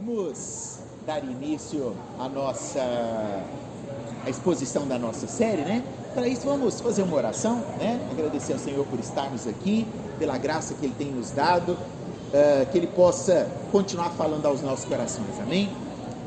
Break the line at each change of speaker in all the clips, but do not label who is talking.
Vamos dar início à exposição da nossa série, né? Para isso vamos fazer uma oração, né? Agradecer ao Senhor por estarmos aqui, pela graça que Ele tem nos dado, que Ele possa continuar falando aos nossos corações, amém?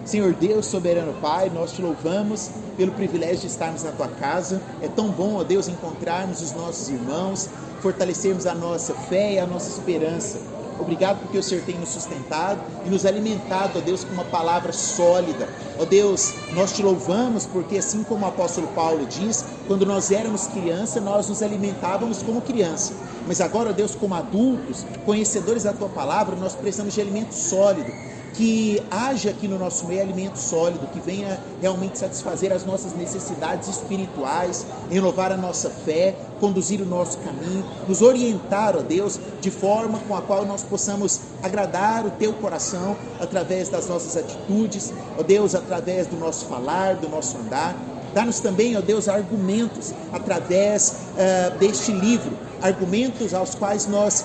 Senhor Deus, soberano Pai, nós te louvamos pelo privilégio de estarmos na Tua casa. É tão bom, ó Deus, encontrarmos os nossos irmãos, fortalecermos a nossa fé e a nossa esperança. Obrigado porque o Senhor tem nos sustentado e nos alimentado, ó Deus, com uma palavra sólida. Ó Deus, nós te louvamos porque, assim como o apóstolo Paulo diz, quando nós éramos criança, nós nos alimentávamos como criança. Mas agora, ó Deus, como adultos, conhecedores da Tua palavra, nós precisamos de alimento sólido. Que haja aqui no nosso meio alimento sólido, que venha realmente satisfazer as nossas necessidades espirituais, renovar a nossa fé, conduzir o nosso caminho, nos orientar, ó Deus, de forma com a qual nós possamos agradar o Teu coração através das nossas atitudes, ó Deus, através do nosso falar, do nosso andar. Dá-nos também, ó Deus, argumentos através deste livro, argumentos aos quais nós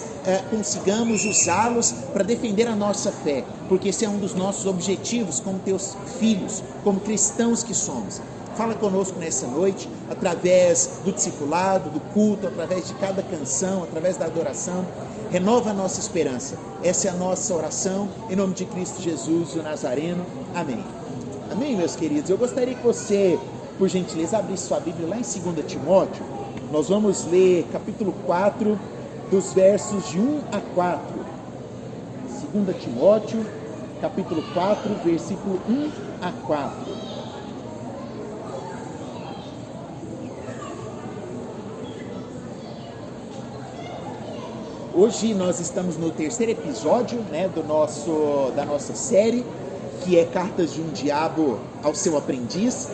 consigamos usá-los para defender a nossa fé, porque esse é um dos nossos objetivos como Teus filhos, como cristãos que somos. Fala conosco nessa noite, através do discipulado, do culto, através de cada canção, através da adoração. Renova a nossa esperança. Essa é a nossa oração, em nome de Cristo Jesus, o Nazareno. Amém. Amém, meus queridos. Eu gostaria que você, por gentileza, abrisse sua Bíblia lá em 2 Timóteo. Nós vamos ler capítulo 4, dos versos de 1 a 4. 2 Timóteo, capítulo 4, versículo 1 a 4. Hoje nós estamos no terceiro episódio, né, da nossa série, que é Cartas de um Diabo ao Seu Aprendiz.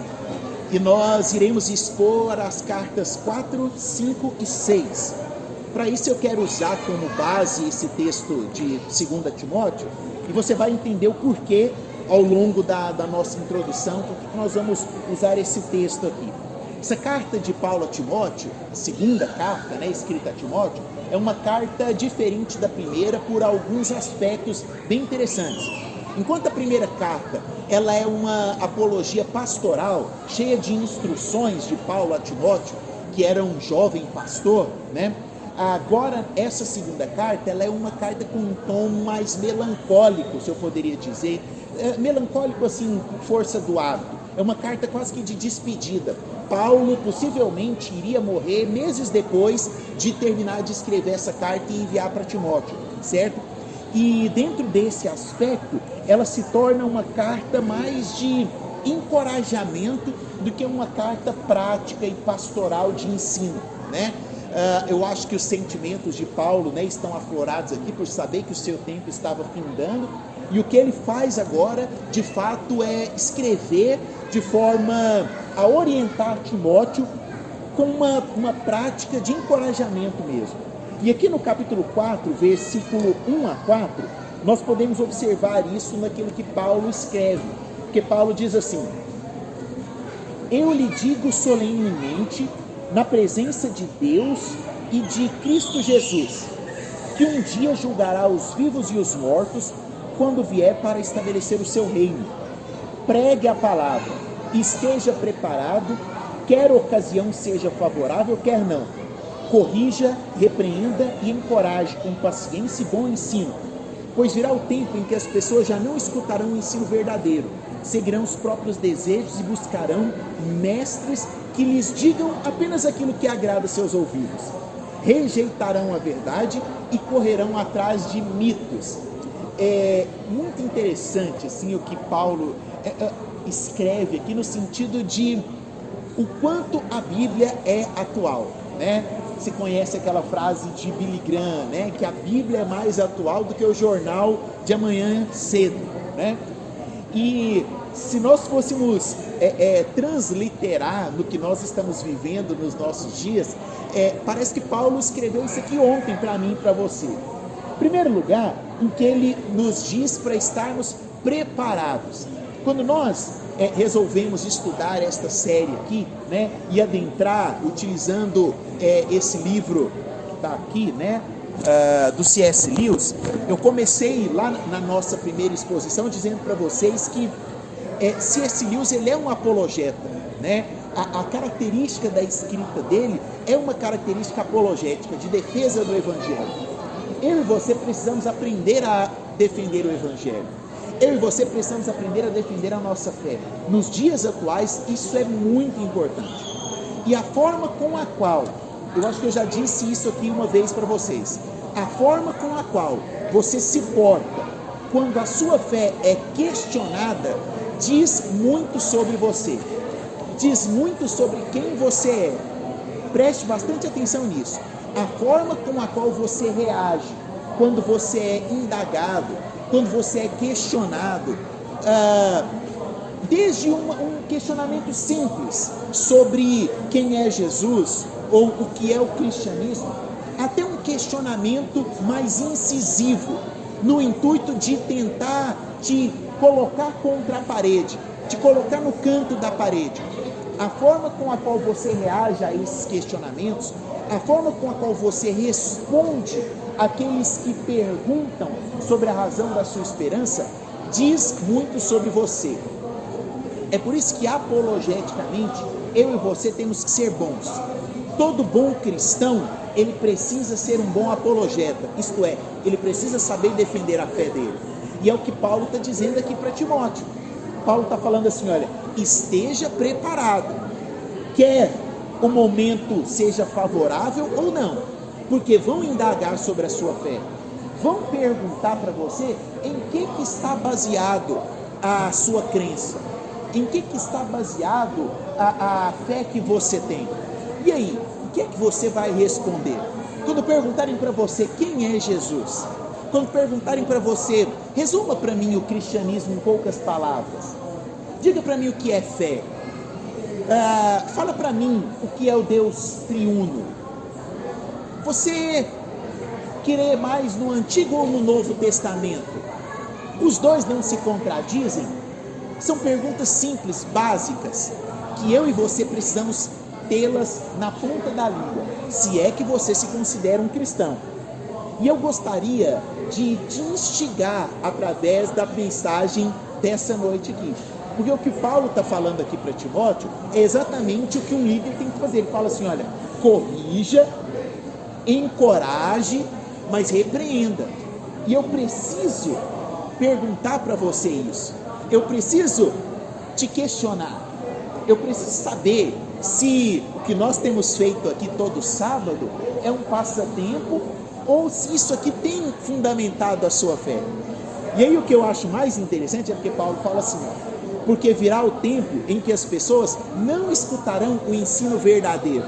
E nós iremos expor as cartas 4, 5 e 6. Para isso eu quero usar como base esse texto de 2 Timóteo, e você vai entender o porquê ao longo da nossa introdução, porque nós vamos usar esse texto aqui. Essa carta de Paulo a Timóteo, a segunda carta, né, escrita a Timóteo, é uma carta diferente da primeira por alguns aspectos bem interessantes. Enquanto a primeira carta ela é uma apologia pastoral, cheia de instruções de Paulo a Timóteo, que era um jovem pastor, né? Agora, essa segunda carta, ela é uma carta com um tom mais melancólico, se eu poderia dizer. Melancólico, assim, força do hábito. É uma carta quase que de despedida. Paulo possivelmente iria morrer meses depois de terminar de escrever essa carta e enviar para Timóteo, certo? E dentro desse aspecto, ela se torna uma carta mais de encorajamento do que uma carta prática e pastoral de ensino, né? Eu acho que os sentimentos de Paulo, né, estão aflorados aqui por saber que o seu tempo estava findando, e o que ele faz agora, de fato, é escrever de forma a orientar Timóteo com uma prática de encorajamento mesmo. E aqui no capítulo 4, versículo 1 a 4, nós podemos observar isso naquilo que Paulo escreve, porque Paulo diz assim: eu lhe digo solenemente, na presença de Deus e de Cristo Jesus, que um dia julgará os vivos e os mortos, quando vier para estabelecer o seu reino. Pregue a palavra, esteja preparado, quer a ocasião seja favorável, quer não. Corrija, repreenda e encoraje com paciência e bom ensino, pois virá o tempo em que as pessoas já não escutarão o ensino verdadeiro, seguirão os próprios desejos e buscarão mestres que lhes digam apenas aquilo que agrada seus ouvidos. Rejeitarão a verdade e correrão atrás de mitos. É muito interessante assim, o que Paulo escreve aqui, no sentido de o quanto a Bíblia é atual, né? Você conhece aquela frase de Billy Graham, né? Que a Bíblia é mais atual do que o jornal de amanhã cedo, né? E se nós fôssemos transliterar no que nós estamos vivendo nos nossos dias, parece que Paulo escreveu isso aqui ontem para mim e para você. Em primeiro lugar, em que ele nos diz para estarmos preparados. Quando nós resolvemos estudar esta série aqui, né, e adentrar utilizando esse livro que está aqui, né, do C.S. Lewis. Eu comecei lá na nossa primeira exposição dizendo para vocês que C.S. Lewis ele é um apologeta, né? A característica da escrita dele é uma característica apologética, de defesa do Evangelho. Eu e você precisamos aprender a defender o Evangelho. Eu e você precisamos aprender a defender a nossa fé. Nos dias atuais, isso é muito importante. E a forma com a qual, eu acho que eu já disse isso aqui uma vez para vocês, a forma com a qual você se porta quando a sua fé é questionada, diz muito sobre você. Diz muito sobre quem você é. Preste bastante atenção nisso. A forma com a qual você reage quando você é indagado, quando você é questionado, desde um questionamento simples sobre quem é Jesus ou o que é o cristianismo, até um questionamento mais incisivo, no intuito de tentar te colocar contra a parede, te colocar no canto da parede. A forma com a qual você reage a esses questionamentos, a forma com a qual você responde àqueles que perguntam sobre a razão da sua esperança, diz muito sobre você. É por isso que apologeticamente, eu e você temos que ser bons. Todo bom cristão, ele precisa ser um bom apologeta, isto é, ele precisa saber defender a fé dele. E é o que Paulo está dizendo aqui para Timóteo. Paulo está falando assim, olha, esteja preparado, quer o momento seja favorável ou não, porque vão indagar sobre a sua fé, vão perguntar para você em que está baseado a sua crença, em que está baseado a fé que você tem. E aí, o que é que você vai responder? Quando perguntarem para você quem é Jesus, quando perguntarem para você, resuma para mim o cristianismo em poucas palavras, diga para mim o que é fé, fala para mim o que é o Deus triuno. Você crê mais no Antigo ou no Novo Testamento? Os dois não se contradizem? São perguntas simples, básicas, que eu e você precisamos tê-las na ponta da língua, se é que você se considera um cristão. E eu gostaria de te instigar através da mensagem dessa noite aqui. Porque o que Paulo está falando aqui para Timóteo é exatamente o que um líder tem que fazer. Ele fala assim, olha, corrija, encoraje, mas repreenda. E eu preciso perguntar para você isso. Eu preciso te questionar. Eu preciso saber se o que nós temos feito aqui todo sábado é um passatempo ou se isso aqui tem fundamentado a sua fé. E aí o que eu acho mais interessante é porque Paulo fala assim, porque virá o tempo em que as pessoas não escutarão o ensino verdadeiro,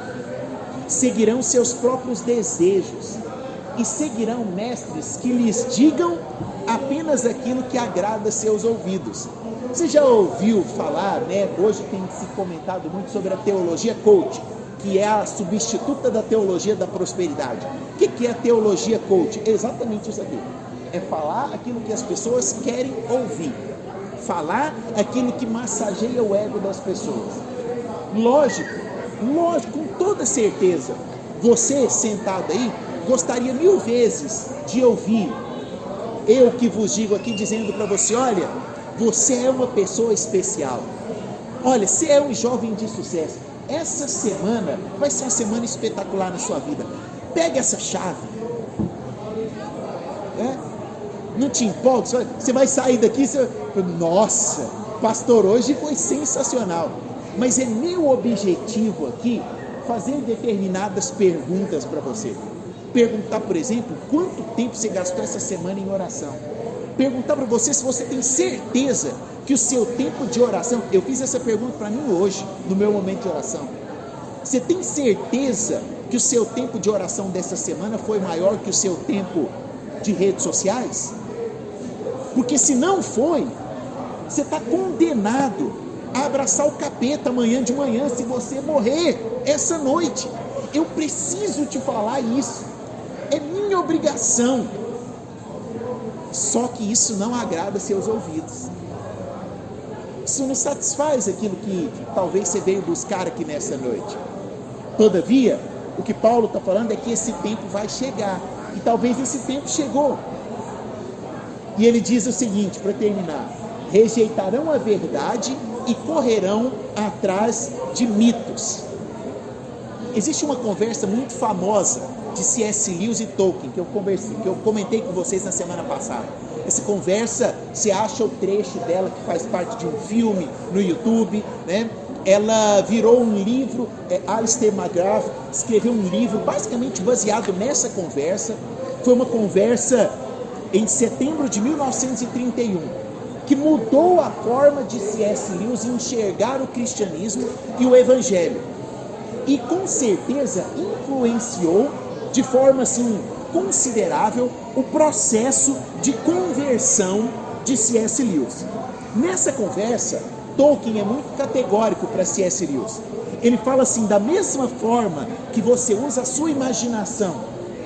seguirão seus próprios desejos e seguirão mestres que lhes digam apenas aquilo que agrada seus ouvidos. Você já ouviu falar, né? Hoje tem se comentado muito sobre a teologia coach, que é a substituta da teologia da prosperidade. O que é a teologia coach? É exatamente isso aqui. É falar aquilo que as pessoas querem ouvir. Falar aquilo que massageia o ego das pessoas. Lógico, com toda certeza, você sentado aí, gostaria 1000 vezes de ouvir eu que vos digo aqui dizendo para você, olha, você é uma pessoa especial. Olha, você é um jovem de sucesso. Essa semana vai ser uma semana espetacular na sua vida. Pega essa chave. Não te empolgue, você vai sair daqui, nossa, pastor, hoje foi sensacional. Mas é meu objetivo aqui fazer determinadas perguntas para você. Perguntar, por exemplo, quanto tempo você gastou essa semana em oração. Perguntar para você se você tem certeza que o seu tempo de oração, eu fiz essa pergunta para mim hoje, no meu momento de oração. Você tem certeza que o seu tempo de oração dessa semana foi maior que o seu tempo de redes sociais? Porque se não foi, você está condenado a abraçar o capeta amanhã de manhã, se você morrer essa noite. Eu preciso te falar isso, é minha obrigação. Só que isso não agrada seus ouvidos. Isso não satisfaz aquilo que talvez você veio buscar aqui nessa noite. Todavia, o que Paulo está falando é que esse tempo vai chegar. E talvez esse tempo chegou. E ele diz o seguinte, para terminar: rejeitarão a verdade e correrão atrás de mitos. Existe uma conversa muito famosa de C.S. Lewis e Tolkien, que eu comentei com vocês na semana passada. Essa conversa, você acha o trecho dela que faz parte de um filme no YouTube, né? Ela virou um livro, Alistair McGrath escreveu um livro basicamente baseado nessa conversa. Foi uma conversa em setembro de 1931, que mudou a forma de C.S. Lewis enxergar o cristianismo e o evangelho. E com certeza influenciou de forma assim considerável o processo de conversão de C.S. Lewis. Nessa conversa, Tolkien é muito categórico para C.S. Lewis. Ele fala assim: da mesma forma que você usa a sua imaginação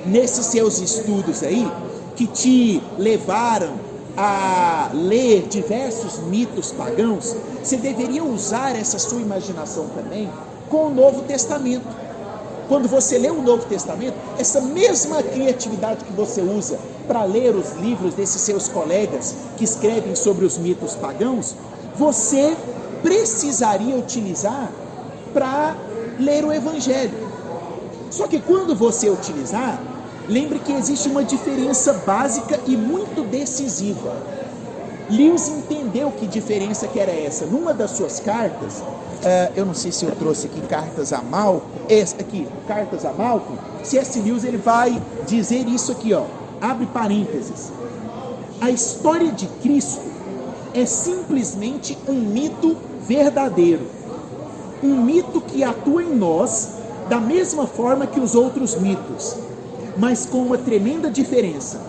nesses seus estudos aí, que te levaram a ler diversos mitos pagãos, você deveria usar essa sua imaginação também com o Novo Testamento. Quando você lê o Novo Testamento, essa mesma criatividade que você usa para ler os livros desses seus colegas que escrevem sobre os mitos pagãos, você precisaria utilizar para ler o Evangelho. Só que quando você utilizar, lembre que existe uma diferença básica e muito decisiva. Lewis entendeu que diferença que era essa. Numa das suas cartas, eu não sei se eu trouxe aqui Cartas a Malcolm, essa aqui, Cartas a Malcolm, C.S. Lewis ele vai dizer isso aqui, ó, abre parênteses: a história de Cristo é simplesmente um mito verdadeiro, um mito que atua em nós da mesma forma que os outros mitos, mas com uma tremenda diferença,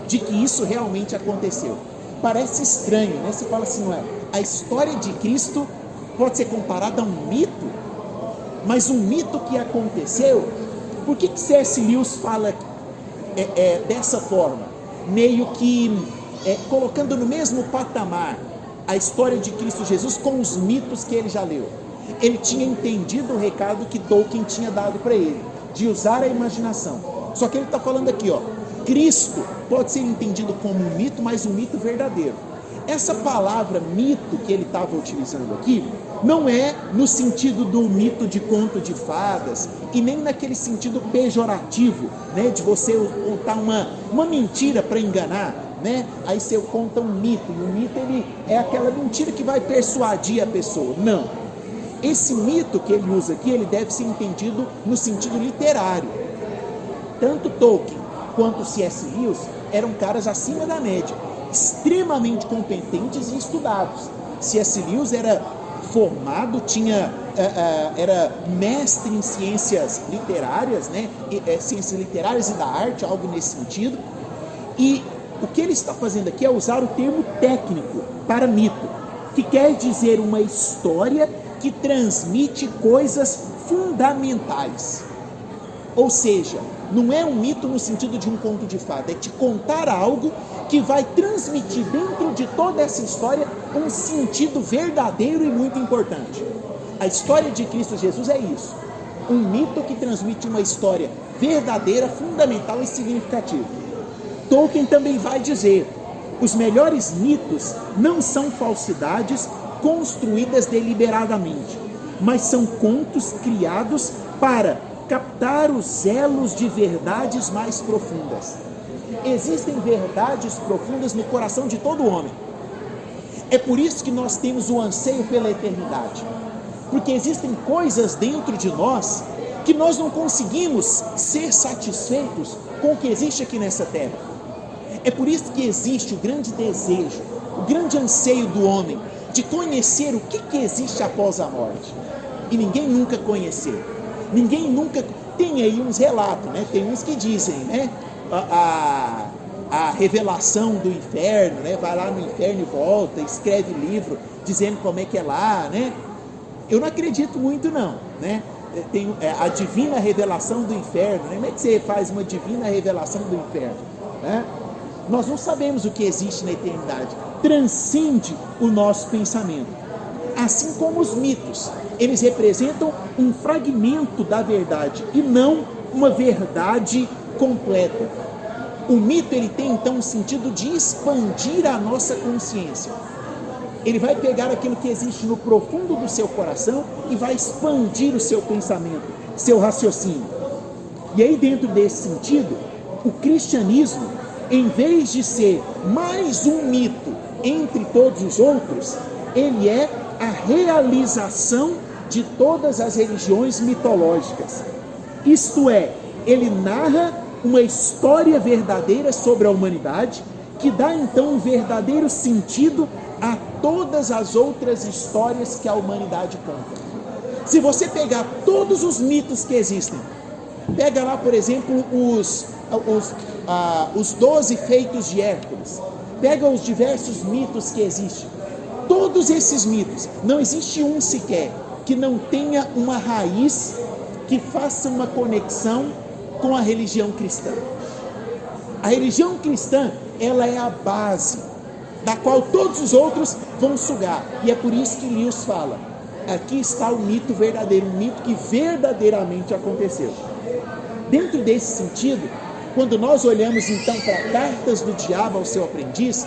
de que isso realmente aconteceu. Parece estranho, né? Você fala assim, não é? A história de Cristo pode ser comparada a um mito, mas um mito que aconteceu. Por que C.S. Lewis fala dessa forma? Meio que colocando no mesmo patamar a história de Cristo Jesus com os mitos que ele já leu. Ele tinha entendido o recado que Tolkien tinha dado para ele, de usar a imaginação. Só que ele está falando aqui, ó, Cristo pode ser entendido como um mito, mas um mito verdadeiro. Essa palavra mito que ele estava utilizando aqui não é no sentido do mito de conto de fadas e nem naquele sentido pejorativo, né, de você contar uma mentira para enganar, né? Aí você conta um mito, e o mito ele é aquela mentira que vai persuadir a pessoa. Não. Esse mito que ele usa aqui, ele deve ser entendido no sentido literário. Tanto Tolkien quanto C.S. Lewis eram caras acima da média, extremamente competentes e estudados. C.S. Lewis era formado, era mestre em ciências literárias, né? Ciências literárias e da arte, algo nesse sentido. E o que ele está fazendo aqui é usar o termo técnico para mito, que quer dizer uma história que transmite coisas fundamentais. Ou seja, não é um mito no sentido de um conto de fada, é te contar algo que vai transmitir dentro de toda essa história um sentido verdadeiro e muito importante. A história de Cristo Jesus é isso, um mito que transmite uma história verdadeira, fundamental e significativa. Tolkien também vai dizer: os melhores mitos não são falsidades construídas deliberadamente, mas são contos criados para captar os elos de verdades mais profundas. Existem verdades profundas no coração de todo homem. É por isso que nós temos o anseio pela eternidade, porque existem coisas dentro de nós que nós não conseguimos ser satisfeitos com o que existe aqui nessa terra. É por isso que existe o grande desejo, o grande anseio do homem de conhecer o que existe após a morte. E ninguém nunca conheceu. Ninguém nunca... Tem aí uns relatos, né? Tem uns que dizem, né? A revelação do inferno, né? Vai lá no inferno e volta, escreve livro dizendo como é que é lá, né? Eu não acredito muito não, né? Tem a divina revelação do inferno, né? Como é que você faz uma divina revelação do inferno, né? Nós não sabemos o que existe na eternidade, transcende o nosso pensamento. Assim como os mitos, eles representam um fragmento da verdade e não uma verdade completa. O mito, ele tem então um sentido de expandir a nossa consciência. Ele vai pegar aquilo que existe no profundo do seu coração e vai expandir o seu pensamento, seu raciocínio. E aí, dentro desse sentido, o cristianismo, em vez de ser mais um mito entre todos os outros, ele é a realização de todas as religiões mitológicas. Isto é, ele narra uma história verdadeira sobre a humanidade, que dá então um verdadeiro sentido a todas as outras histórias que a humanidade conta. Se você pegar todos os mitos que existem, pega lá, por exemplo, os 12 feitos de Hércules, pega os diversos mitos que existem, todos esses mitos, não existe um sequer que não tenha uma raiz que faça uma conexão com a religião cristã. A religião cristã, ela é a base da qual todos os outros vão sugar, e é por isso que Lewis fala, aqui está o mito verdadeiro, um mito que verdadeiramente aconteceu. Dentro desse sentido, quando nós olhamos então para Cartas do Diabo ao Seu Aprendiz,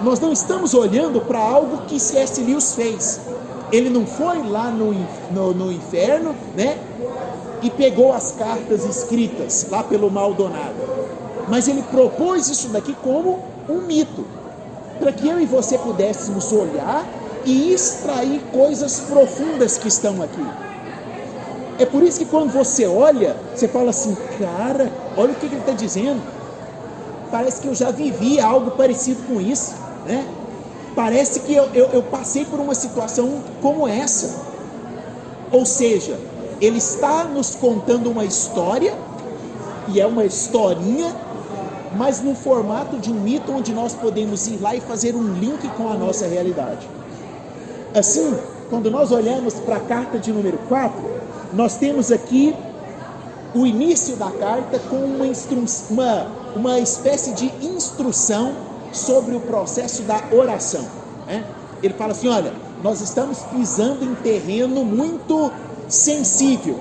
nós não estamos olhando para algo que C.S. Lewis fez. Ele não foi lá no inferno, né, e pegou as cartas escritas lá pelo Maldonado, mas ele propôs isso daqui como um mito, para que eu e você pudéssemos olhar e extrair coisas profundas que estão aqui. É por isso que quando você olha, você fala assim, cara, olha o que ele está dizendo, parece que eu já vivi algo parecido com isso, né? Parece que eu passei por uma situação como essa. Ou seja, ele está nos contando uma história, e é uma historinha, mas no formato de um mito, onde nós podemos ir lá e fazer um link com a nossa realidade. Assim, quando nós olhamos para a carta de número 4, nós temos aqui o início da carta com uma espécie de instrução sobre o processo da oração, né? Ele fala assim, olha, nós estamos pisando em terreno muito sensível,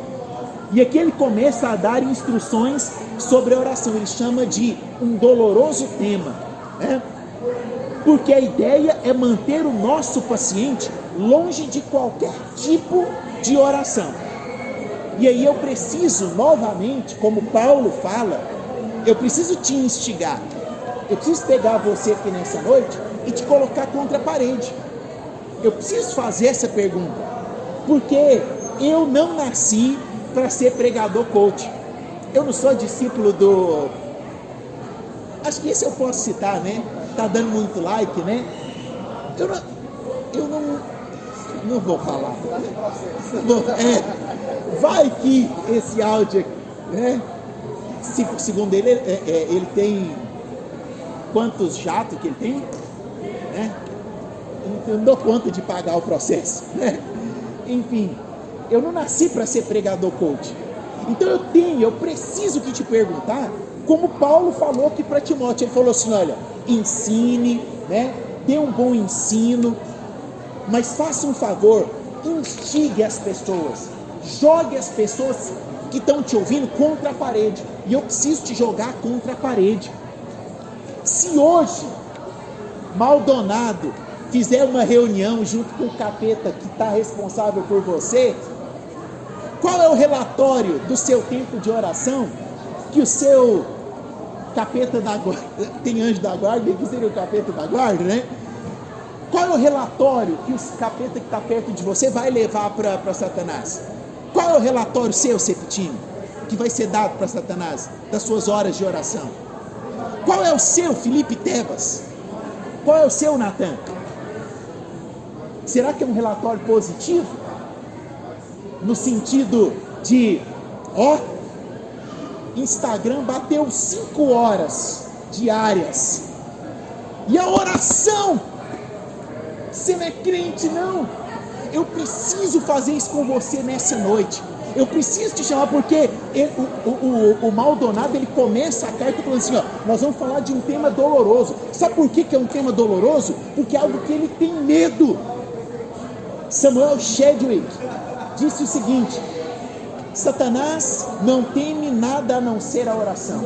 e aqui ele começa a dar instruções sobre a oração. Ele chama de um doloroso tema, né? Porque a ideia é manter o nosso paciente longe de qualquer tipo de oração. E aí eu preciso novamente, como Paulo fala, eu preciso te instigar, eu preciso pegar você aqui nessa noite e te colocar contra a parede. Eu preciso fazer essa pergunta, porque eu não nasci para ser pregador coach. Eu não sou discípulo do... Acho que esse eu posso citar, né? Tá dando muito like, né? Eu não vou falar. Vai que esse áudio, né? Segundo ele, ele tem... Quantos jatos que ele tem? Né? Eu não dou conta de pagar o processo, né? Enfim, eu não nasci para ser pregador coach. Então eu preciso que te perguntar, como Paulo falou aqui para Timóteo. Ele falou assim, olha, ensine, né? Dê um bom ensino, mas faça um favor, instigue as pessoas, jogue as pessoas que estão te ouvindo contra a parede. E eu preciso te jogar contra a parede. Se hoje Maldonado fizer uma reunião junto com o capeta que está responsável por você, qual é o relatório do seu tempo de oração que o seu capeta da guarda, tem anjo da guarda, que seria o capeta da guarda, né? Qual é o relatório que o capeta que está perto de você vai levar para Satanás? Qual é o relatório seu, Septimo, que vai ser dado para Satanás das suas horas de oração? Qual é o seu, Felipe Tebas? Qual é o seu, Natan? Será que é um relatório positivo? No sentido de, Instagram bateu 5 horas diárias. E a oração? Você não é crente, não? Eu preciso fazer isso com você nessa noite. Eu preciso te chamar, porque o Maldonado, ele começa a carta falando assim, nós vamos falar de um tema doloroso. Sabe por que é um tema doloroso? Porque é algo que ele tem medo. Samuel Chadwick disse o seguinte: Satanás não teme nada a não ser a oração.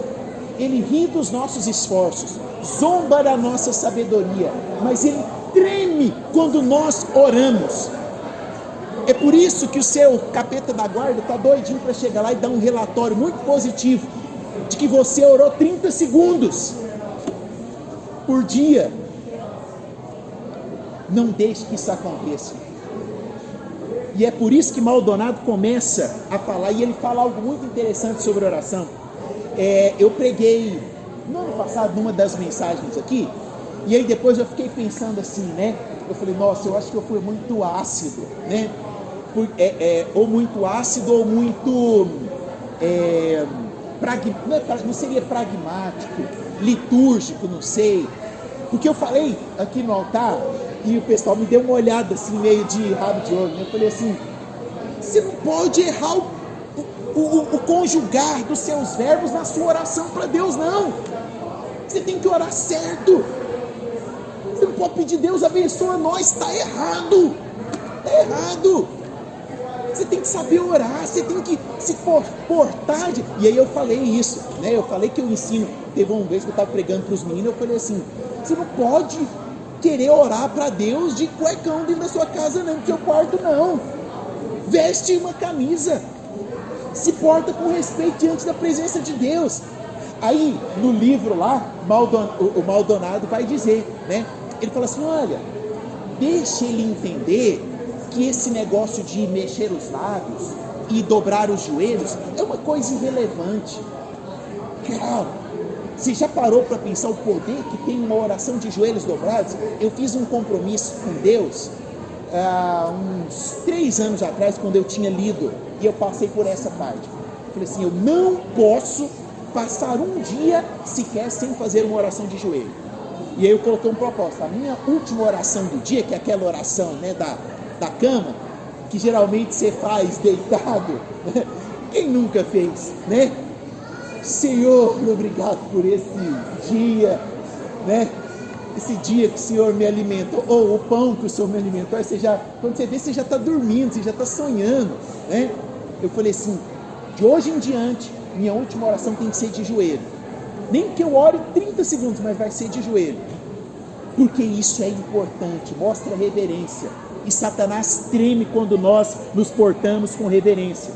ele ri dos nossos esforços, zomba da nossa sabedoria, mas ele treme quando nós oramos. É por isso que o seu capeta da guarda está doidinho para chegar lá e dar um relatório muito positivo de que você orou 30 segundos por dia. Não deixe que isso aconteça. E é por isso que Maldonado começa a falar, e ele fala algo muito interessante sobre oração. Eu preguei no ano passado numa das mensagens aqui, e aí depois eu fiquei pensando assim, né? Eu falei, nossa, eu acho que eu fui muito ácido, né? Ou muito ácido, ou muito não seria pragmático, litúrgico, não sei. Porque eu falei aqui no altar, e o pessoal me deu uma olhada assim, meio de rabo de olho, né? Eu falei assim, você não pode errar o conjugar dos seus verbos na sua oração para Deus, não. Você tem que orar certo. Você não pode pedir Deus abençoa nós, está errado. Está errado. Você tem que saber orar, você tem que se portar. E aí eu falei isso, né? Eu falei que eu ensino. Teve uma vez que eu estava pregando para os meninos, eu falei assim, você não pode querer orar para Deus de cuecão dentro da sua casa não, no seu quarto não. Veste uma camisa, se porta com respeito diante da presença de Deus. Aí no livro lá, o Maldonado vai dizer, né? Ele fala assim, olha, deixa ele entender que esse negócio de mexer os lábios e dobrar os joelhos é uma coisa irrelevante. Cara, você já parou para pensar o poder que tem uma oração de joelhos dobrados? Eu fiz um compromisso com Deus uns 3 anos atrás, quando eu tinha lido, e eu passei por essa parte. Eu falei assim, eu não posso passar um dia sequer sem fazer uma oração de joelho. E aí eu coloquei um propósito. A minha última oração do dia, que é aquela oração, né, da cama, que geralmente você faz deitado, né? Quem nunca fez, né? Senhor, obrigado por esse dia, né? Esse dia que o Senhor me alimentou, ou o pão que o Senhor me alimentou. Quando você vê, você já está dormindo, você já está sonhando, né? Eu falei assim, de hoje em diante, minha última oração tem que ser de joelho. Nem que eu ore 30 segundos, mas vai ser de joelho. Porque isso é importante, mostra reverência. E Satanás treme quando nós nos portamos com reverência.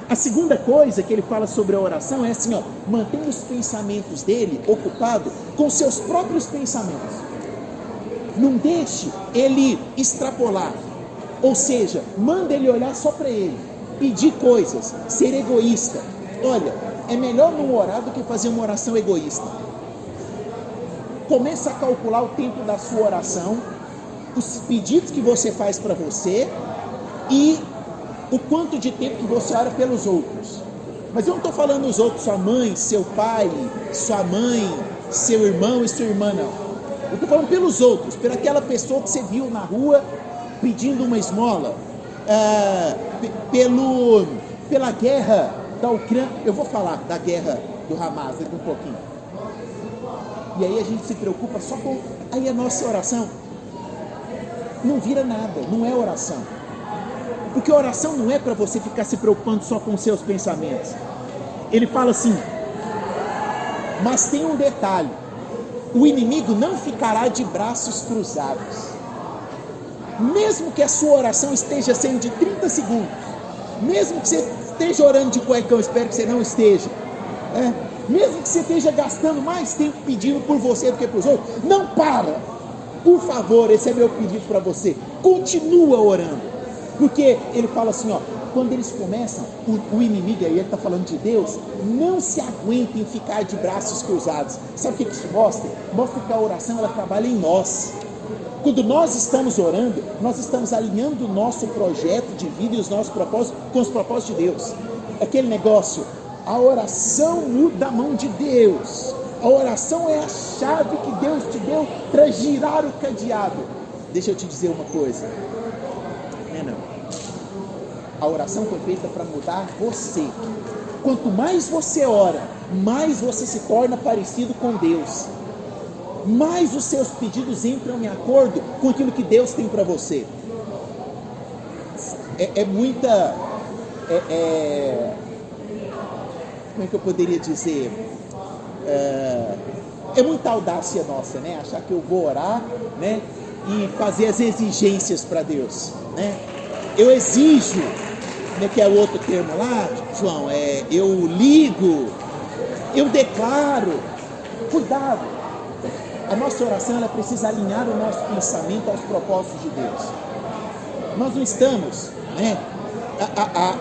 A segunda coisa que ele fala sobre a oração é assim, ó, mantenha os pensamentos dele ocupado com seus próprios pensamentos. Não deixe ele extrapolar. Ou seja, manda ele olhar só para ele, pedir coisas, ser egoísta. Olha, é melhor não orar do que fazer uma oração egoísta. Começa a calcular o tempo da sua oração, os pedidos que você faz para você e o quanto de tempo que você ora pelos outros. Mas eu não estou falando os outros, sua mãe, seu pai, sua mãe, seu irmão e sua irmã, não. Eu estou falando pelos outros, pela aquela pessoa que você viu na rua pedindo uma esmola, pela guerra da Ucrânia. Eu vou falar da guerra do Hamas daqui um pouquinho. E aí a gente se preocupa só com... Aí a nossa oração não vira nada, não é oração. Porque oração não é para você ficar se preocupando só com os seus pensamentos. Ele fala assim, mas tem um detalhe, o inimigo não ficará de braços cruzados. Mesmo que a sua oração esteja sendo de 30 segundos, mesmo que você esteja orando de cuecão, espero que você não esteja, mesmo que você esteja gastando mais tempo pedindo por você do que para os outros, não para, por favor, esse é meu pedido para você, continua orando. Porque ele fala assim, ó, quando eles começam, o inimigo, aí ele está falando de Deus, não se aguenta em ficar de braços cruzados. Sabe o que isso mostra? Mostra que a oração, ela trabalha em nós. Quando nós estamos orando, nós estamos alinhando o nosso projeto de vida e os nossos propósitos com os propósitos de Deus. Aquele negócio, a oração muda a mão de Deus. A oração é a chave que Deus te deu para girar o cadeado. Deixa eu te dizer uma coisa. Não. A oração foi feita para mudar você. Quanto mais você ora, mais você se torna parecido com Deus. Mais os seus pedidos entram em acordo com aquilo que Deus tem para você. Como é que eu poderia dizer? É muita audácia nossa, né? Achar que eu vou orar, né? E fazer as exigências para Deus, né? Eu exijo, né, que é o outro termo lá, João, eu ligo, eu declaro. Cuidado! A nossa oração, ela precisa alinhar o nosso pensamento aos propósitos de Deus. Nós não estamos, né?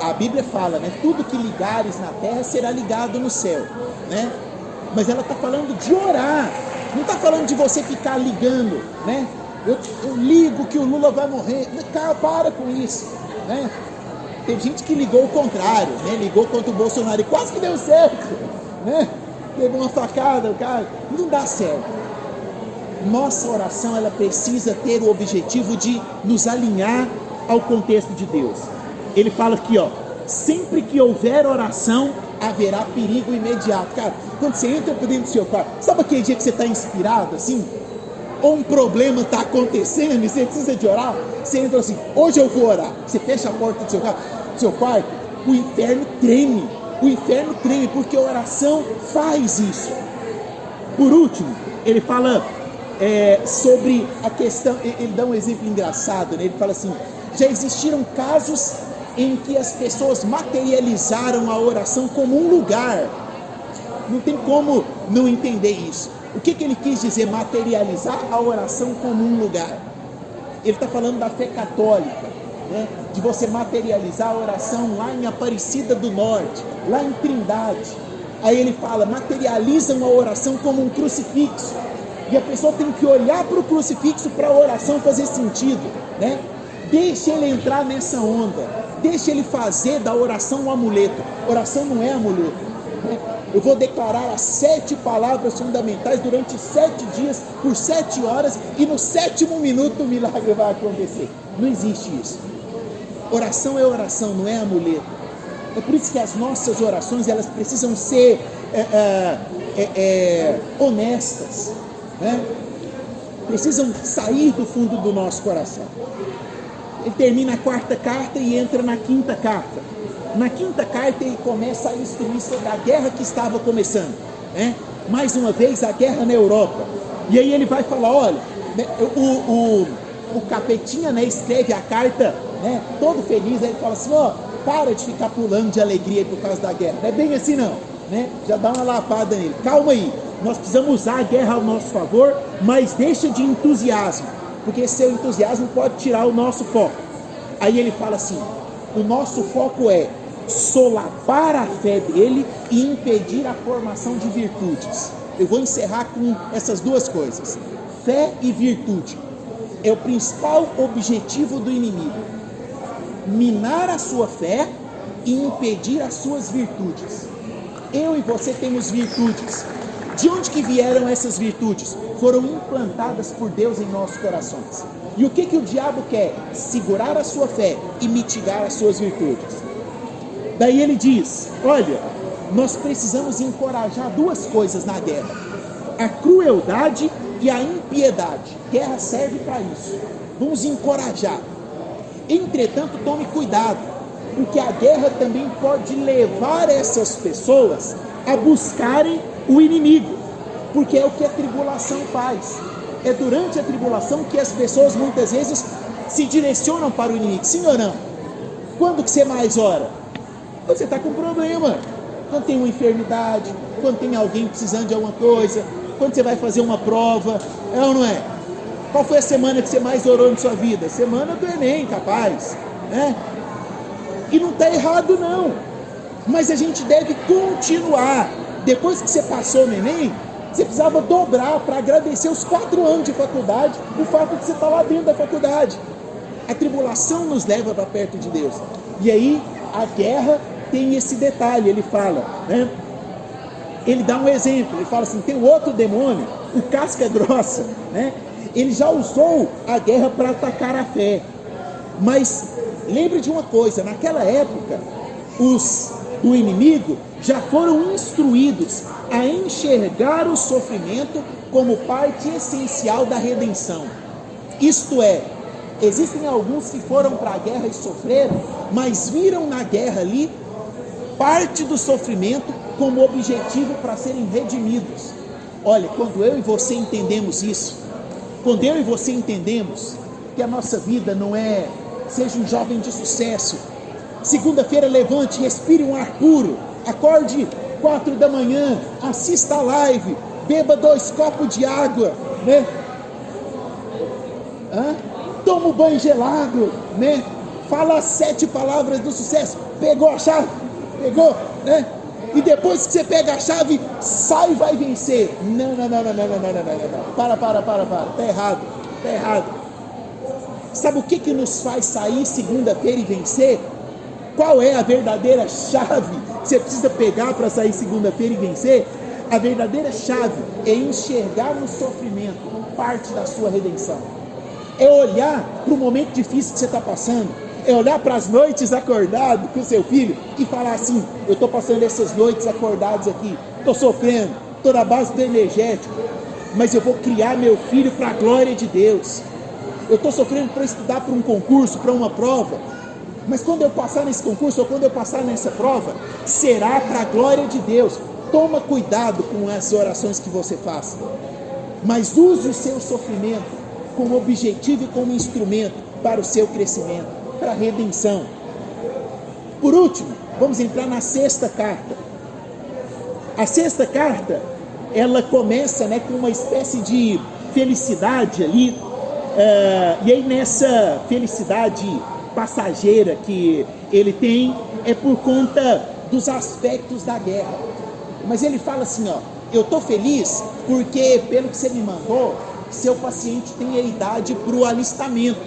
A Bíblia fala, né? Tudo que ligares na terra será ligado no céu, né? Mas ela está falando de orar, não está falando de você ficar ligando, né? Eu ligo que o Lula vai morrer. Cara, para com isso, né? Tem gente que ligou o contrário, né? Ligou contra o Bolsonaro e quase que deu certo, né? Teve uma facada, o cara, não dá certo. Nossa oração, ela precisa ter o objetivo de nos alinhar ao contexto de Deus. Ele fala aqui, ó, sempre que houver oração, haverá perigo imediato. Cara, quando você entra por dentro do seu quarto, sabe aquele dia que você está inspirado, assim? Ou um problema está acontecendo e você precisa de orar? Você entra assim, hoje eu vou orar. Você fecha a porta do seu quarto, o inferno treme. O inferno treme, porque a oração faz isso. Por último, ele fala sobre a questão, ele dá um exemplo engraçado, né? Ele fala assim, já existiram casos em que as pessoas materializaram a oração como um lugar. Não tem como não entender isso. O que ele quis dizer, materializar a oração como um lugar? Ele está falando da fé católica, né? De você materializar a oração lá em Aparecida do Norte, lá em Trindade. Aí ele fala, materializam a oração como um crucifixo. E a pessoa tem que olhar para o crucifixo para a oração fazer sentido, né? Deixa ele entrar nessa onda. Deixa ele fazer da oração um amuleto. Oração não é amuleto, né? Eu vou declarar as 7 palavras fundamentais durante 7 dias, por 7 horas, e no 7º minuto o milagre vai acontecer. Não existe isso. Oração é oração, não é amuleto. É por isso que as nossas orações, elas precisam ser honestas, né? Precisam sair do fundo do nosso coração. Ele termina a 4ª carta e entra na 5ª carta. Na 5ª carta ele começa a instruir sobre a guerra que estava começando, né? Mais uma vez a guerra na Europa. E aí ele vai falar, olha, né, o capetinha, né, escreve a carta, né, todo feliz. Aí ele fala assim, ó, para de ficar pulando de alegria por causa da guerra. Não é bem assim não, né? Já dá uma lapada nele. Calma aí, nós precisamos usar a guerra ao nosso favor, mas deixa de entusiasmo, porque esse seu entusiasmo pode tirar o nosso foco. Aí ele fala assim, o nosso foco é solapar a fé dele e impedir a formação de virtudes. Eu vou encerrar com essas duas coisas. Fé e virtude é o principal objetivo do inimigo. Minar a sua fé e impedir as suas virtudes. Eu e você temos virtudes. De onde que vieram essas virtudes? Foram implantadas por Deus em nossos corações. E o que o diabo quer? Segurar a sua fé e mitigar as suas virtudes. Daí ele diz, olha, nós precisamos encorajar 2 coisas na guerra. A crueldade e a impiedade. Guerra serve para isso. Vamos encorajar. Entretanto, tome cuidado, porque a guerra também pode levar essas pessoas a buscarem o inimigo, porque é o que a tribulação faz. É durante a tribulação que as pessoas muitas vezes se direcionam para o inimigo. Sim ou não? Quando que você mais ora? Quando você está com problema, quando tem uma enfermidade, quando tem alguém precisando de alguma coisa, quando você vai fazer uma prova, é ou não é? Qual foi a semana que você mais orou na sua vida? Semana do Enem, capaz, né? E não está errado não, mas a gente deve continuar. Depois que você passou no Enem, você precisava dobrar para agradecer os 4 anos de faculdade, o fato de você estar lá dentro da faculdade. A tribulação nos leva para perto de Deus. E aí a guerra tem esse detalhe, ele fala, né? Ele dá um exemplo, ele fala assim, tem um outro demônio, o casca grossa, né? Ele já usou a guerra para atacar a fé. Mas lembre de uma coisa, naquela época, o inimigo já foram instruídos a enxergar o sofrimento como parte essencial da redenção. Isto é, existem alguns que foram para a guerra e sofreram, mas viram na guerra ali parte do sofrimento como objetivo para serem redimidos. Olha, quando eu e você entendemos isso, quando eu e você entendemos que a nossa vida não é, seja um jovem de sucesso, segunda-feira levante, respire um ar puro, acorde 4 da manhã, assista a live, beba 2 copos de água, né? Toma um banho gelado, né? Fala as 7 palavras do sucesso, pegou a chave, pegou, né? E depois que você pega a chave, sai e vai vencer. Não. Para. Tá errado. Sabe o que nos faz sair segunda-feira e vencer? Qual é a verdadeira chave que você precisa pegar para sair segunda-feira e vencer? A verdadeira chave é enxergar no sofrimento parte da sua redenção. É olhar para o momento difícil que você está passando. É olhar para as noites acordado com o seu filho e falar assim: eu estou passando essas noites acordados aqui, estou sofrendo, estou na base do energético, mas eu vou criar meu filho para a glória de Deus. Eu estou sofrendo para estudar para um concurso, para uma prova, mas quando eu passar nesse concurso ou quando eu passar nessa prova, será para a glória de Deus. Toma cuidado com as orações que você faz, mas use o seu sofrimento como objetivo e como instrumento para o seu crescimento, para a redenção. Por último, vamos entrar na 6ª carta. A 6ª carta, ela começa, né, com uma espécie de felicidade ali, e aí nessa felicidade passageira que ele tem, é por conta dos aspectos da guerra. Mas ele fala assim, ó: eu estou feliz porque, pelo que você me mandou, seu paciente tem a idade para o alistamento.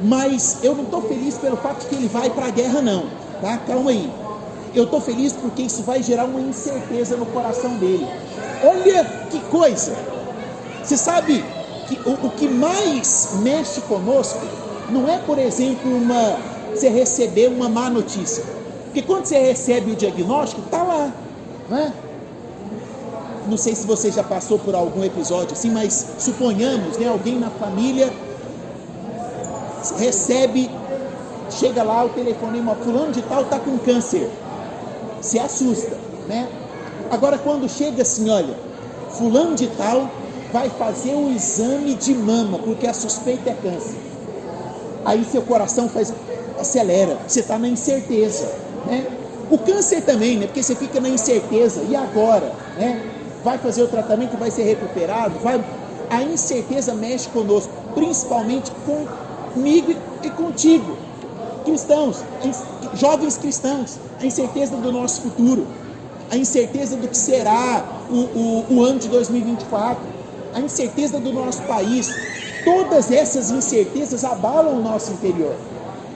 Mas eu não estou feliz pelo fato de que ele vai para a guerra não, tá? Calma aí. Eu estou feliz porque isso vai gerar uma incerteza no coração dele. Olha que coisa! Você sabe que o que mais mexe conosco não é, por exemplo, você receber uma má notícia. Porque quando você recebe o diagnóstico, está lá, não é? Não sei se você já passou por algum episódio assim, mas suponhamos, né, alguém na família recebe, chega lá o telefonema: fulano de tal está com câncer. Se assusta, né? Agora quando chega assim, olha, fulano de tal vai fazer o exame de mama porque a suspeita é câncer, aí seu coração acelera, você está na incerteza, né? O câncer também, né? Porque você fica na incerteza, e agora, né? Vai fazer o tratamento, vai ser recuperado, a incerteza mexe conosco, principalmente comigo e contigo, cristãos, jovens cristãos. A incerteza do nosso futuro, a incerteza do que será o ano de 2024, a incerteza do nosso país. Todas essas incertezas abalam o nosso interior,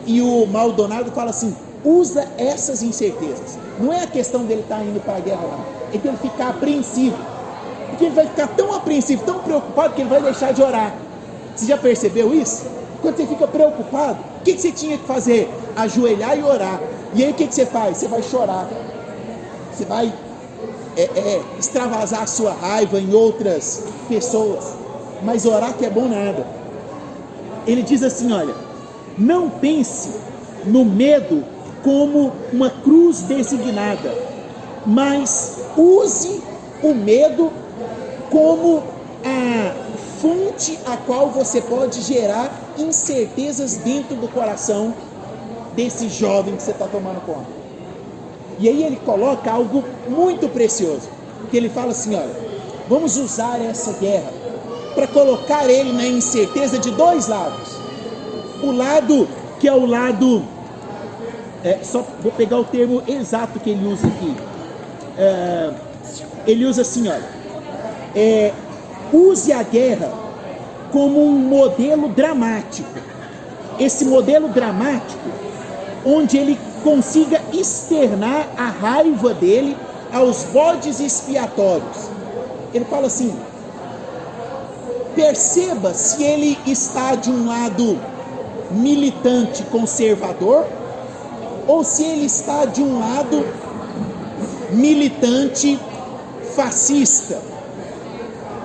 e o Maldonado fala assim: usa essas incertezas. Não é a questão dele estar indo para a guerra não, é que ele ficar apreensivo, porque ele vai ficar tão apreensivo, tão preocupado, que ele vai deixar de orar. Você já percebeu isso? Quando você fica preocupado, o que você tinha que fazer? Ajoelhar e orar. E aí o que você faz? Você vai chorar, você vai extravasar a sua raiva em outras pessoas, mas orar que é bom nada. Ele diz assim, olha: não pense no medo como uma cruz designada, mas use o medo como a fonte a qual você pode gerar incertezas dentro do coração desse jovem que você está tomando conta. E aí ele coloca algo muito precioso, que ele fala assim, olha, vamos usar essa guerra para colocar ele na incerteza de 2 lados. O lado que é o lado, só vou pegar o termo exato que ele usa aqui, ele usa assim, olha, use a guerra como um modelo dramático. Esse modelo dramático, onde ele consiga externar a raiva dele aos bodes expiatórios. Ele fala assim: perceba se ele está de um lado militante conservador ou se ele está de um lado militante fascista.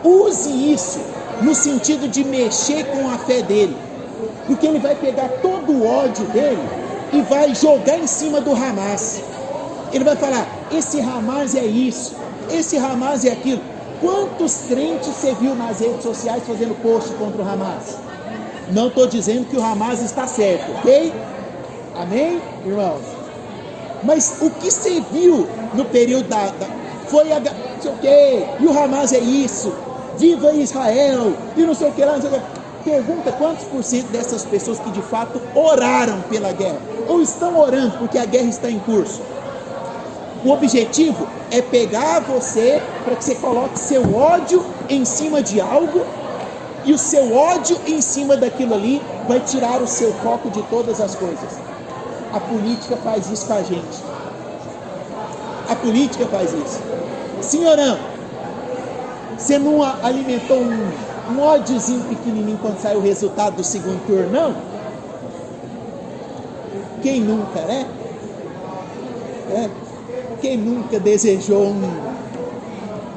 Use isso no sentido de mexer com a fé dele, porque ele vai pegar todo o ódio dele e vai jogar em cima do Hamas. Ele vai falar, esse Hamas é isso, esse Hamas é aquilo. Quantos crentes você viu nas redes sociais fazendo post contra o Hamas? Não estou dizendo que o Hamas está certo, ok? Amém, irmãos? Mas o que você viu no período foi a... não sei o quê, e o Hamas é isso, viva Israel, e não sei o que lá, não sei o que. Pergunta quantos por cento dessas pessoas que de fato oraram pela guerra, ou estão orando porque a guerra está em curso. O objetivo é pegar você para que você coloque seu ódio em cima de algo, e o seu ódio em cima daquilo ali vai tirar o seu foco de todas as coisas. A política faz isso com a gente. A política faz isso. Sim ou não? Você não alimentou um ódiozinho pequenininho quando saiu o resultado do segundo turno, não? Quem nunca, né? Quem nunca desejou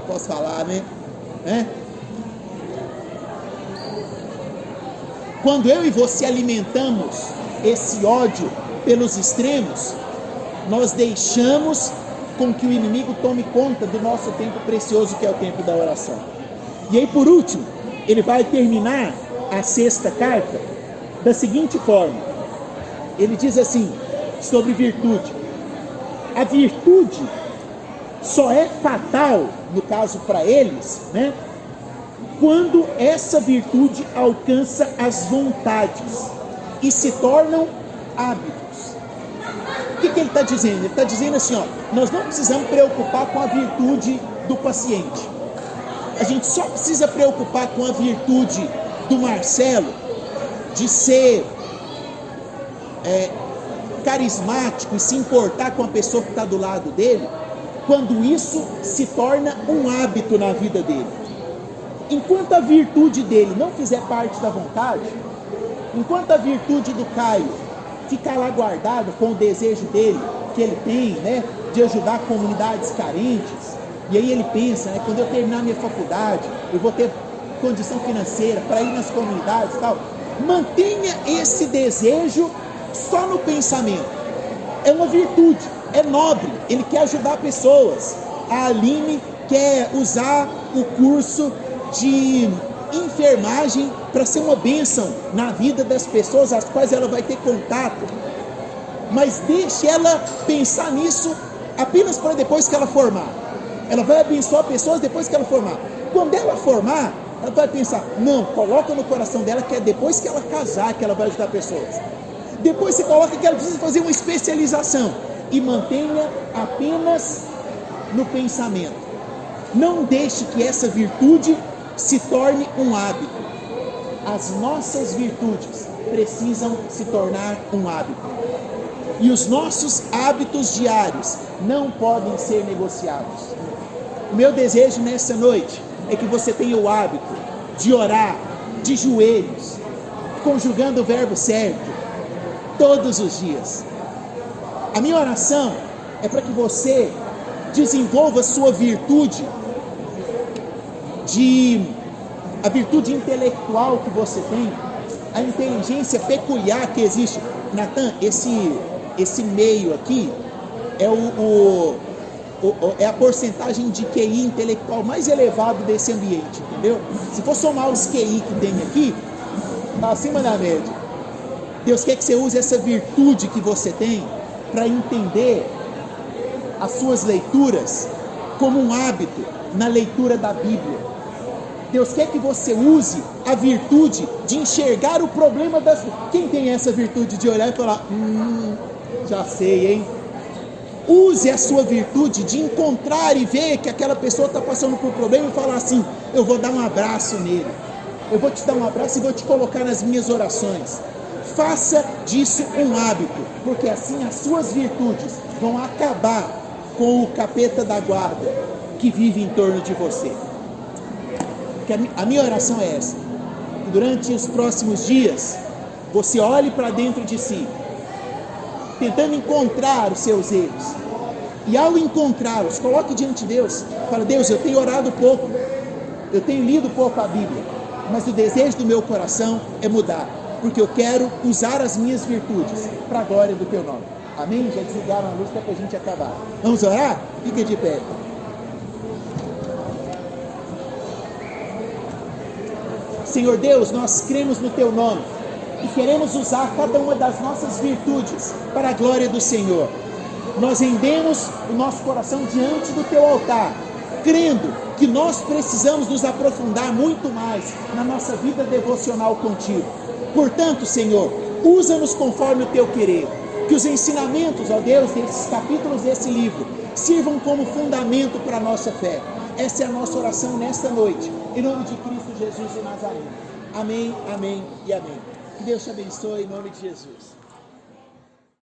posso falar, né? Quando eu e você alimentamos esse ódio pelos extremos, nós deixamos com que o inimigo tome conta do nosso tempo precioso, que é o tempo da oração. E aí, por último, ele vai terminar a 6ª carta da seguinte forma. Ele diz assim, sobre virtude. A virtude só é fatal, no caso para eles, né? Quando essa virtude alcança as vontades e se tornam hábitos. O que ele está dizendo? Ele está dizendo assim, ó, nós não precisamos preocupar com a virtude do paciente. A gente só precisa preocupar com a virtude do Marcelo, de ser carismático e se importar com a pessoa que está do lado dele, quando isso se torna um hábito na vida dele. Enquanto a virtude dele não fizer parte da vontade, enquanto a virtude do Caio ficar lá guardada com o desejo dele, que ele tem, né, de ajudar comunidades carentes, e aí ele pensa, né, quando eu terminar minha faculdade, eu vou ter condição financeira para ir nas comunidades e tal. Mantenha esse desejo só no pensamento. É uma virtude, é nobre, ele quer ajudar pessoas. A Aline quer usar o curso de enfermagem para ser uma bênção na vida das pessoas às quais ela vai ter contato. Mas deixe ela pensar nisso apenas para depois que ela formar. Ela vai abençoar pessoas depois que ela formar. Quando ela formar, ela vai pensar, não, coloca no coração dela que é depois que ela casar que ela vai ajudar pessoas. Depois você coloca que ela precisa fazer uma especialização e mantenha apenas no pensamento. Não deixe que essa virtude se torne um hábito. As nossas virtudes precisam se tornar um hábito. E os nossos hábitos diários não podem ser negociados. O meu desejo nessa noite é que você tenha o hábito de orar de joelhos, conjugando o verbo certo, todos os dias. A minha oração é para que você desenvolva a sua virtude, a virtude intelectual que você tem, a inteligência peculiar que existe. Natan, esse meio aqui é a porcentagem de QI intelectual mais elevado desse ambiente, entendeu? Se for somar os QI que tem aqui, está acima da média. Deus quer que você use essa virtude que você tem para entender as suas leituras como um hábito na leitura da Bíblia. Deus quer que você use a virtude de enxergar o problema das... Quem tem essa virtude de olhar e falar, já sei, hein? Use a sua virtude de encontrar e ver que aquela pessoa está passando por problema e falar assim, eu vou dar um abraço nele. Eu vou te dar um abraço e vou te colocar nas minhas orações. Faça disso um hábito, porque assim as suas virtudes vão acabar com o capeta da guarda que vive em torno de você. Porque a minha oração é essa, que durante os próximos dias você olhe para dentro de si, tentando encontrar os seus erros, e ao encontrá-los, coloque diante de Deus, fala, Deus, eu tenho orado pouco, eu tenho lido pouco a Bíblia, mas o desejo do meu coração é mudar, porque eu quero usar as minhas virtudes para a glória do teu nome. Amém? Já desligaram a luz para a gente acabar. Vamos orar? Fica de pé. Senhor Deus, nós cremos no Teu nome e queremos usar cada uma das nossas virtudes para a glória do Senhor. Nós rendemos o nosso coração diante do Teu altar, crendo que nós precisamos nos aprofundar muito mais na nossa vida devocional contigo. Portanto, Senhor, usa-nos conforme o Teu querer. Que os ensinamentos, ó Deus, desses capítulos desse livro sirvam como fundamento para a nossa fé. Essa é a nossa oração nesta noite, em nome de Cristo Jesus de Nazaré. Amém, amém e amém. Que Deus te abençoe em nome de Jesus.